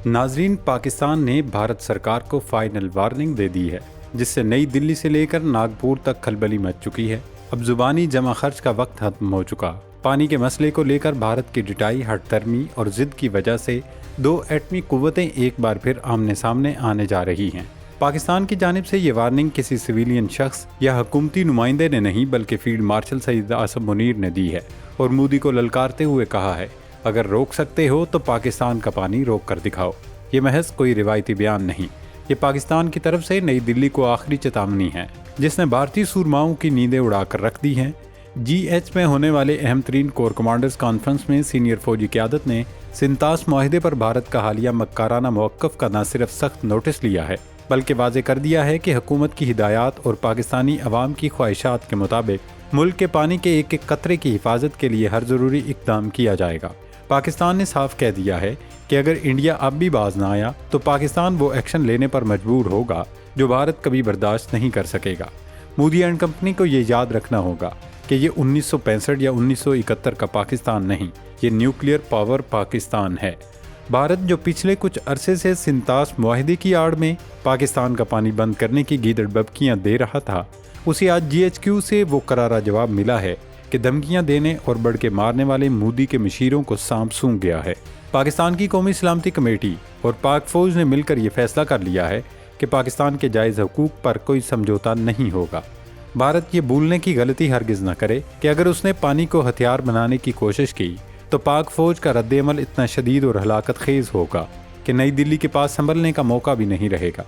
ناظرین، پاکستان نے بھارت سرکار کو فائنل وارننگ دے دی ہے، جس سے نئی دلی سے لے کر ناگپور تک کھلبلی مچ چکی ہے۔ اب زبانی جمع خرچ کا وقت ختم ہو چکا۔ پانی کے مسئلے کو لے کر بھارت کی ڈٹائی، ہٹ درمی اور ضد کی وجہ سے دو ایٹمی قوتیں ایک بار پھر آمنے سامنے آنے جا رہی ہیں۔ پاکستان کی جانب سے یہ وارننگ کسی سویلین شخص یا حکومتی نمائندے نے نہیں بلکہ فیلڈ مارشل سعید اعظم منیر نے دی ہے، اور مودی کو للکارتے ہوئے کہا ہے، اگر روک سکتے ہو تو پاکستان کا پانی روک کر دکھاؤ۔ یہ محض کوئی روایتی بیان نہیں، یہ پاکستان کی طرف سے نئی دلی کو آخری چیتونی ہے، جس نے بھارتی سورماؤں کی نیندیں اڑا کر رکھ دی ہیں۔ GH میں ہونے والے اہم ترین کور کمانڈرز کانفرنس میں سینئر فوجی قیادت نے سنتاس معاہدے پر بھارت کا حالیہ مکارانہ موقف کا نہ صرف سخت نوٹس لیا ہے بلکہ واضح کر دیا ہے کہ حکومت کی ہدایات اور پاکستانی عوام کی خواہشات کے مطابق ملک کے پانی کے ایک ایک قطرے کی حفاظت کے لیے ہر ضروری اقدام کیا جائے گا۔ پاکستان نے صاف کہہ دیا ہے کہ اگر انڈیا اب بھی باز نہ آیا تو پاکستان وہ ایکشن لینے پر مجبور ہوگا جو بھارت کبھی برداشت نہیں کر سکے گا۔ مودی اینڈ کمپنی کو یہ یاد رکھنا ہوگا کہ یہ 1965 یا 1971 کا پاکستان نہیں، یہ نیوکلیئر پاور پاکستان ہے۔ بھارت جو پچھلے کچھ عرصے سے سنتاس معاہدے کی آڑ میں پاکستان کا پانی بند کرنے کی گیدڑ ببکیاں دے رہا تھا، اسے آج GHQ سے وہ کرارا جواب ملا ہے کہ دھمکیاں دینے اور بڑھ کے مارنے والے مودی کے مشیروں کو سانپ سونگھ گیا ہے۔ پاکستان کی قومی سلامتی کمیٹی اور پاک فوج نے مل کر یہ فیصلہ کر لیا ہے کہ پاکستان کے جائز حقوق پر کوئی سمجھوتا نہیں ہوگا۔ بھارت یہ بھولنے کی غلطی ہرگز نہ کرے کہ اگر اس نے پانی کو ہتھیار بنانے کی کوشش کی تو پاک فوج کا رد عمل اتنا شدید اور ہلاکت خیز ہوگا کہ نئی دلی کے پاس سنبھلنے کا موقع بھی نہیں رہے گا۔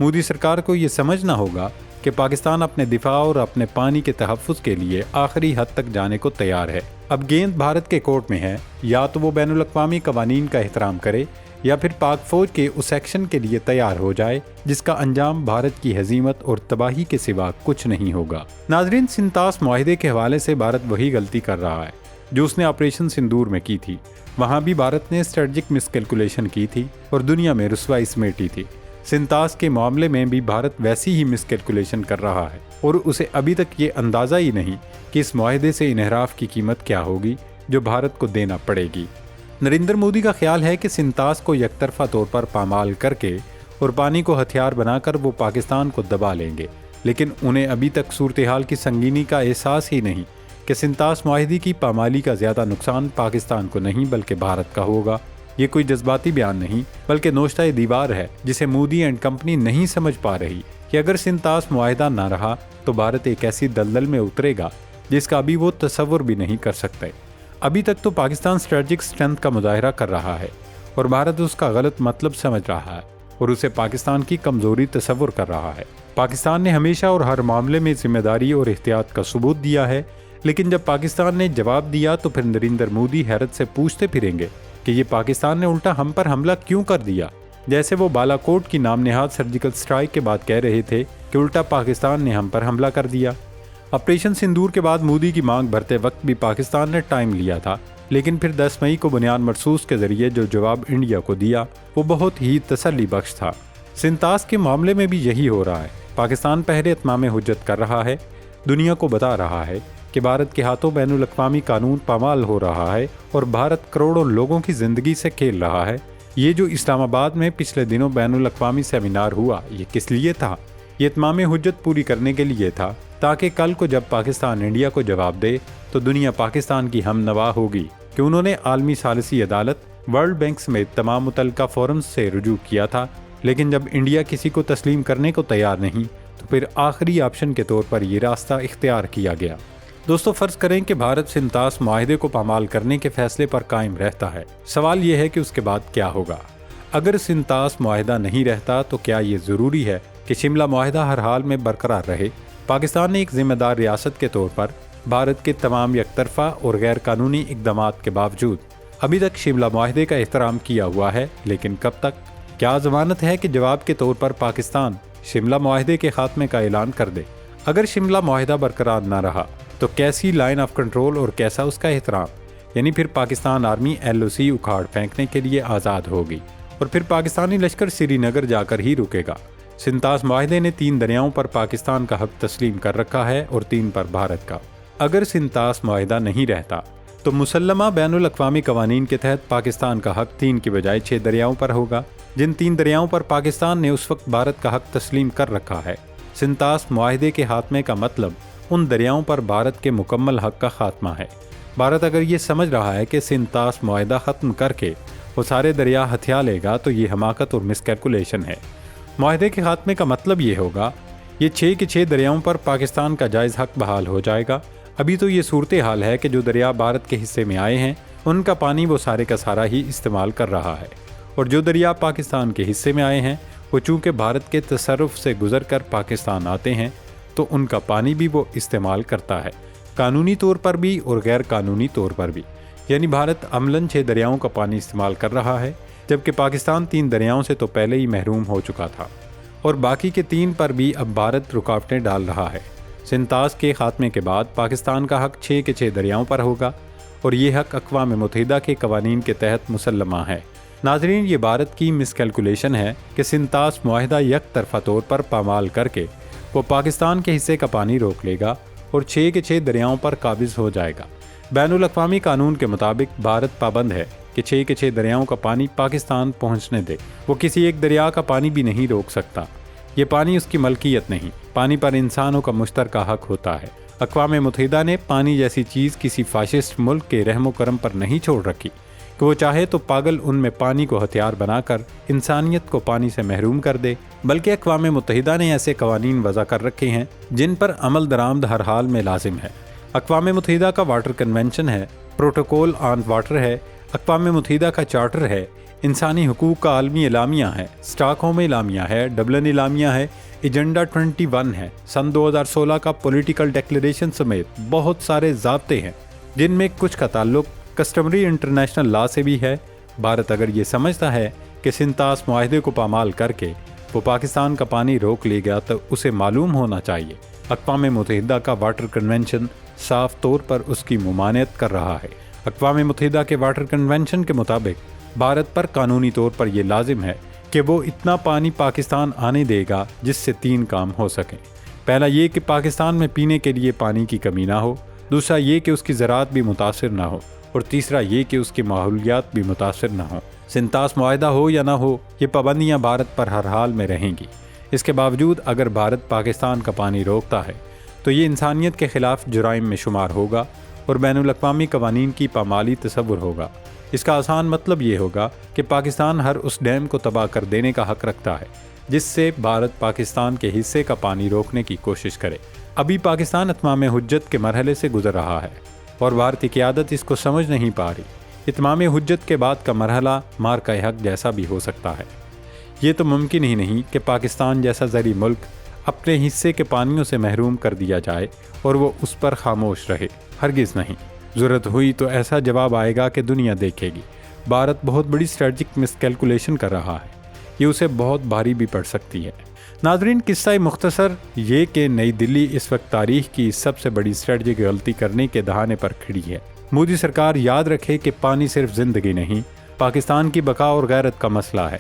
مودی سرکار کو یہ سمجھنا ہوگا کہ پاکستان اپنے دفاع اور اپنے پانی کے تحفظ کے لیے آخری حد تک جانے کو تیار ہے۔ اب گیند بھارت کے کورٹ میں ہے، یا تو وہ بین الاقوامی قوانین کا احترام کرے یا پھر پاک فوج کے اس ایکشن کے لیے تیار ہو جائے جس کا انجام بھارت کی ہزیمت اور تباہی کے سوا کچھ نہیں ہوگا۔ ناظرین، سنتاس معاہدے کے حوالے سے بھارت وہی غلطی کر رہا ہے جو اس نے آپریشن سندور میں کی تھی۔ وہاں بھی بھارت نے اسٹریٹجک مس کیلکولیشن کی تھی اور دنیا میں رسوائی سمیٹی تھی۔ سنتاس کے معاملے میں بھی بھارت ویسی ہی مس کیلکولیشن کر رہا ہے اور اسے ابھی تک یہ اندازہ ہی نہیں کہ اس معاہدے سے انحراف کی قیمت کیا ہوگی جو بھارت کو دینا پڑے گی۔ نریندر مودی کا خیال ہے کہ سنتاس کو یک طرفہ طور پر پامال کر کے اور پانی کو ہتھیار بنا کر وہ پاکستان کو دبا لیں گے، لیکن انہیں ابھی تک صورتحال کی سنگینی کا احساس ہی نہیں کہ سنتاس معاہدے کی پامالی کا زیادہ نقصان پاکستان کو نہیں بلکہ بھارت کا ہوگا۔ یہ کوئی جذباتی بیان نہیں بلکہ نوشتہ دیوار ہے جسے مودی اینڈ کمپنی نہیں سمجھ پا رہی کہ اگر سنتاس معاہدہ نہ رہا تو بھارت ایک ایسی دلدل میں اترے گا جس کا ابھی وہ تصور بھی نہیں کر سکتے۔ ابھی تک تو پاکستان اسٹریٹجک اسٹرینتھ کا مظاہرہ کر رہا ہے اور بھارت اس کا غلط مطلب سمجھ رہا ہے اور اسے پاکستان کی کمزوری تصور کر رہا ہے۔ پاکستان نے ہمیشہ اور ہر معاملے میں ذمہ داری اور احتیاط کا ثبوت دیا ہے، لیکن جب پاکستان نے جواب دیا تو پھر نریندر مودی حیرت سے پوچھتے پھریں گے کہ یہ پاکستان نے الٹا ہم پر حملہ کیوں کر دیا، جیسے وہ بالا کوٹ کی نام نہاد سرجیکل سٹرائیک کے بعد کہہ رہے تھے کہ الٹا پاکستان نے ہم پر حملہ کر دیا۔ آپریشن سندور کے بعد مودی کی مانگ بھرتے وقت بھی پاکستان نے ٹائم لیا تھا، لیکن پھر 10 مئی کو بنیاد مرصوص کے ذریعے جو جواب انڈیا کو دیا وہ بہت ہی تسلی بخش تھا۔ سنتاس کے معاملے میں بھی یہی ہو رہا ہے۔ پاکستان پہلے اتمام حجت کر رہا ہے، دنیا کو بتا رہا ہے کہ بھارت کے ہاتھوں بین الاقوامی قانون پامال ہو رہا ہے اور بھارت کروڑوں لوگوں کی زندگی سے کھیل رہا ہے۔ یہ جو اسلام آباد میں پچھلے دنوں بین الاقوامی سیمینار ہوا، یہ کس لیے تھا؟ یہ اتمام حجت پوری کرنے کے لیے تھا تاکہ کل کو جب پاکستان انڈیا کو جواب دے تو دنیا پاکستان کی ہم نوا ہوگی کہ انہوں نے عالمی ثالثی عدالت، ورلڈ بینک سمیت تمام متعلقہ فورمز سے رجوع کیا تھا، لیکن جب انڈیا کسی کو تسلیم کرنے کو تیار نہیں تو پھر آخری آپشن کے طور پر یہ راستہ اختیار کیا گیا۔ دوستو، فرض کریں کہ بھارت سنتاس معاہدے کو پامال کرنے کے فیصلے پر قائم رہتا ہے۔ سوال یہ ہے کہ اس کے بعد کیا ہوگا؟ اگر سنتاس معاہدہ نہیں رہتا تو کیا یہ ضروری ہے کہ شملہ معاہدہ ہر حال میں برقرار رہے؟ پاکستان نے ایک ذمہ دار ریاست کے طور پر بھارت کے تمام یک طرفہ اور غیر قانونی اقدامات کے باوجود ابھی تک شملہ معاہدے کا احترام کیا ہوا ہے، لیکن کب تک؟ کیا ضمانت ہے کہ جواب کے طور پر پاکستان شملہ معاہدے کے خاتمے کا اعلان کر دے؟ اگر شملہ معاہدہ برقرار نہ رہا تو کیسی لائن آف کنٹرول اور کیسا اس کا احترام؟ یعنی پھر پاکستان آرمی LOC اکھاڑ پھینکنے کے لیے آزاد ہوگی اور پھر پاکستانی لشکر سری نگر جا کر ہی رکے گا۔ سنتاس معاہدے نے 3 دریاؤں پر پاکستان کا حق تسلیم کر رکھا ہے اور 3 پر بھارت کا۔ اگر سنتاس معاہدہ نہیں رہتا تو مسلمہ بین الاقوامی قوانین کے تحت پاکستان کا حق 3 کی بجائے 6 دریاؤں پر ہوگا، جن 3 دریاؤں پر پاکستان نے اس وقت بھارت کا حق تسلیم کر رکھا ہے۔ سنتاس معاہدے کے خاتمے کا مطلب ان دریاؤں پر بھارت کے مکمل حق کا خاتمہ ہے۔ بھارت اگر یہ سمجھ رہا ہے کہ سنتاس معاہدہ ختم کر کے وہ سارے دریا ہتھیا لے گا تو یہ حماقت اور مس کیلکولیشن ہے۔ معاہدے کے خاتمے کا مطلب یہ ہوگا یہ 6 کے 6 دریاؤں پر پاکستان کا جائز حق بحال ہو جائے گا۔ ابھی تو یہ صورتحال ہے کہ جو دریا بھارت کے حصے میں آئے ہیں ان کا پانی وہ سارے کا سارا ہی استعمال کر رہا ہے، اور جو دریا پاکستان کے حصے میں آئے ہیں وہ چونکہ بھارت کے تصرف سے گزر کر پاکستان آتے ہیں تو ان کا پانی بھی وہ استعمال کرتا ہے، قانونی طور پر بھی اور غیر قانونی طور پر بھی۔ یعنی بھارت عملاً 6 دریاؤں کا پانی استعمال کر رہا ہے، جبکہ پاکستان 3 دریاؤں سے تو پہلے ہی محروم ہو چکا تھا، اور باقی کے 3 پر بھی اب بھارت رکاوٹیں ڈال رہا ہے۔ سنتاس کے خاتمے کے بعد پاکستان کا حق 6 کے 6 دریاؤں پر ہوگا، اور یہ حق اقوام متحدہ کے قوانین کے تحت مسلمہ ہے۔ ناظرین، یہ بھارت کی مس کیلکولیشن ہے کہ سنتاس معاہدہ یک طرفہ طور پر پامال کر کے وہ پاکستان کے حصے کا پانی روک لے گا اور 6 کے 6 دریاؤں پر قابض ہو جائے گا۔ بین الاقوامی قانون کے مطابق بھارت پابند ہے کہ 6 کے 6 دریاؤں کا پانی پاکستان پہنچنے دے۔ وہ کسی ایک دریا کا پانی بھی نہیں روک سکتا، یہ پانی اس کی ملکیت نہیں، پانی پر انسانوں کا مشترکہ حق ہوتا ہے۔ اقوام متحدہ نے پانی جیسی چیز کسی فاشسٹ ملک کے رحم و کرم پر نہیں چھوڑ رکھی کہ وہ چاہے تو پاگل ان میں پانی کو ہتھیار بنا کر انسانیت کو پانی سے محروم کر دے، بلکہ اقوام متحدہ نے ایسے قوانین وضع کر رکھے ہیں جن پر عمل درآمد ہر حال میں لازم ہے۔ اقوام متحدہ کا واٹر کنونشن ہے، پروٹوکول آن واٹر ہے، اقوام متحدہ کا چارٹر ہے، انسانی حقوق کا عالمی اعلامیہ ہے، اسٹاک ہوم اعلامیہ ہے، ڈبلن اعلامیہ ہے، ایجنڈا 21 ہے، سن 2016 کا پولیٹیکل ڈیکلیریشن سمیت بہت سارے ضابطے ہیں جن میں کچھ کا تعلق کسٹمری انٹرنیشنل لا سے بھی ہے۔ بھارت اگر یہ سمجھتا ہے کہ سنتاس معاہدے کو پامال کر کے وہ پاکستان کا پانی روک لے گا تو اسے معلوم ہونا چاہیے اقوام متحدہ کا واٹر کنونشن صاف طور پر اس کی ممانعت کر رہا ہے۔ اقوام متحدہ کے واٹر کنونشن کے مطابق بھارت پر قانونی طور پر یہ لازم ہے کہ وہ اتنا پانی پاکستان آنے دے گا جس سے 3 کام ہو سکیں۔ پہلا یہ کہ پاکستان میں پینے کے لیے پانی کی کمی نہ ہو، دوسرا یہ کہ اس کی زراعت بھی متاثر نہ ہو، اور تیسرا یہ کہ اس کی ماحولیات بھی متاثر نہ ہوں۔ سنتاس معاہدہ ہو یا نہ ہو، یہ پابندیاں بھارت پر ہر حال میں رہیں گی۔ اس کے باوجود اگر بھارت پاکستان کا پانی روکتا ہے تو یہ انسانیت کے خلاف جرائم میں شمار ہوگا اور بین الاقوامی قوانین کی پامالی تصور ہوگا۔ اس کا آسان مطلب یہ ہوگا کہ پاکستان ہر اس ڈیم کو تباہ کر دینے کا حق رکھتا ہے جس سے بھارت پاکستان کے حصے کا پانی روکنے کی کوشش کرے۔ ابھی پاکستان اتمام حجت کے مرحلے سے گزر رہا ہے اور بھارتی قیادت اس کو سمجھ نہیں پا رہی۔ اتمام حجت کے بعد کا مرحلہ مارکہ حق جیسا بھی ہو سکتا ہے۔ یہ تو ممکن ہی نہیں کہ پاکستان جیسا زرعی ملک اپنے حصے کے پانیوں سے محروم کر دیا جائے اور وہ اس پر خاموش رہے، ہرگز نہیں۔ ضرورت ہوئی تو ایسا جواب آئے گا کہ دنیا دیکھے گی۔ بھارت بہت بڑی اسٹریٹجک مس کیلکولیشن کر رہا ہے، یہ اسے بہت بھاری بھی پڑ سکتی ہے۔ ناظرین، قصہ مختصر یہ کہ نئی دلی اس وقت تاریخ کی سب سے بڑی اسٹریٹجک غلطی کرنے کے دہانے پر کھڑی ہے۔ مودی سرکار یاد رکھے کہ پانی صرف زندگی نہیں، پاکستان کی بقا اور غیرت کا مسئلہ ہے۔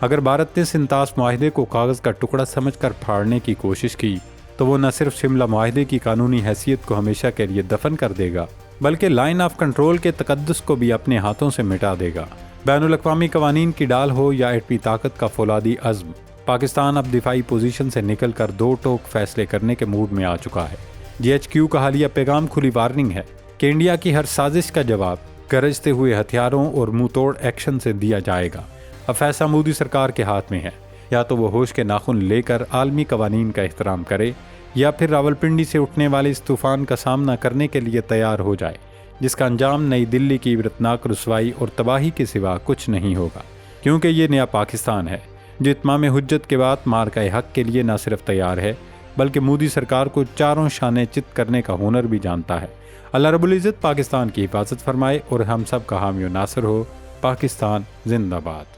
اگر بھارت نے سنتاس معاہدے کو کاغذ کا ٹکڑا سمجھ کر پھاڑنے کی کوشش کی تو وہ نہ صرف شملہ معاہدے کی قانونی حیثیت کو ہمیشہ کے لیے دفن کر دے گا بلکہ لائن آف کنٹرول کے تقدس کو بھی اپنے ہاتھوں سے مٹا دے گا۔ بین الاقوامی قوانین کی ڈال ہو یا ایٹمی طاقت کا فولادی عزم، پاکستان اب دفاعی پوزیشن سے نکل کر 2 ٹوک فیصلے کرنے کے موڈ میں آ چکا ہے۔ GHQ کا حالیہ پیغام کھلی وارننگ ہے کہ انڈیا کی ہر سازش کا جواب گرجتے ہوئے ہتھیاروں اور منہ توڑ ایکشن سے دیا جائے گا۔ اب فیصلہ مودی سرکار کے ہاتھ میں ہے، یا تو وہ ہوش کے ناخن لے کر عالمی قوانین کا احترام کرے یا پھر راولپنڈی سے اٹھنے والے اس طوفان کا سامنا کرنے کے لیے تیار ہو جائے جس کا انجام نئی دلی کی عبرتناک رسوائی اور تباہی کے سوا کچھ نہیں ہوگا، کیونکہ یہ نیا پاکستان ہے جو اتمام حجت کے بعد مارکہ حق کے لیے نہ صرف تیار ہے بلکہ مودی سرکار کو چاروں شانے چت کرنے کا ہنر بھی جانتا ہے۔ اللہ رب العزت پاکستان کی حفاظت فرمائے اور ہم سب کا حامی و ناصر ہو۔ پاکستان زندہ باد۔